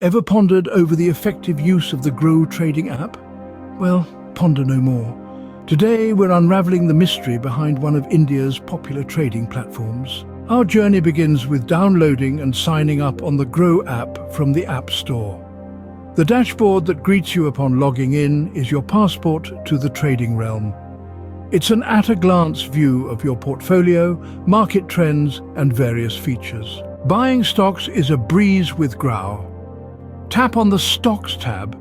Ever pondered over the effective use of the Groww trading app? Well, ponder no more. Today we're unraveling the mystery behind one of India's popular trading platforms. Our journey begins with downloading and signing up on the Groww app from the App Store. The dashboard that greets you upon logging in is your passport to the trading realm. It's an at-a-glance view of your portfolio, market trends, and various features. Buying stocks is a breeze with Groww. Tap on the Stocks tab.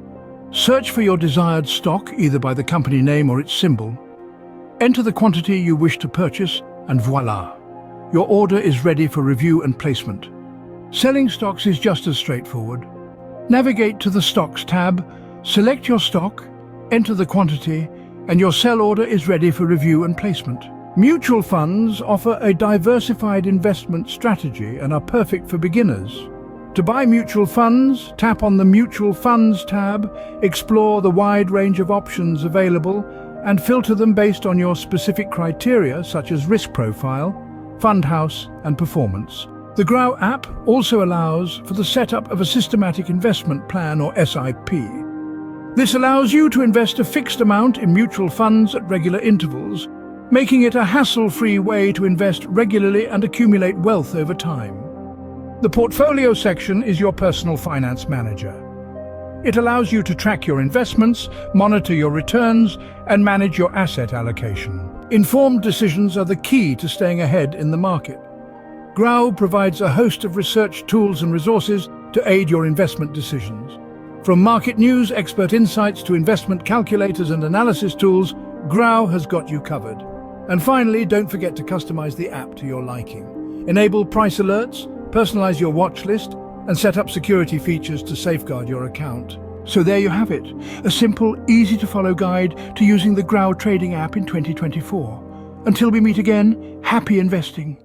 Search for your desired stock, either by the company name or its symbol. Enter the quantity you wish to purchase, and voila! Your order is ready for review and placement. Selling stocks is just as straightforward. Navigate to the Stocks tab, select your stock, enter the quantity, and your sell order is ready for review and placement. Mutual funds offer a diversified investment strategy and are perfect for beginners. To buy mutual funds, tap on the Mutual Funds tab, explore the wide range of options available, and filter them based on your specific criteria such as risk profile, fund house, and performance. The Groww app also allows for the setup of a systematic investment plan or SIP. This allows you to invest a fixed amount in mutual funds at regular intervals, making it a hassle-free way to invest regularly and accumulate wealth over time. The portfolio section is your personal finance manager. It allows you to track your investments, monitor your returns, and manage your asset allocation. Informed decisions are the key to staying ahead in the market. Groww provides a host of research tools and resources to aid your investment decisions. From market news, expert insights to investment calculators and analysis tools, Groww has got you covered. And finally, don't forget to customize the app to your liking. Enable price alerts, personalize your watch list, and set up security features to safeguard your account. So there you have it, a simple, easy-to-follow guide to using the Groww trading app in 2024. Until we meet again, happy investing.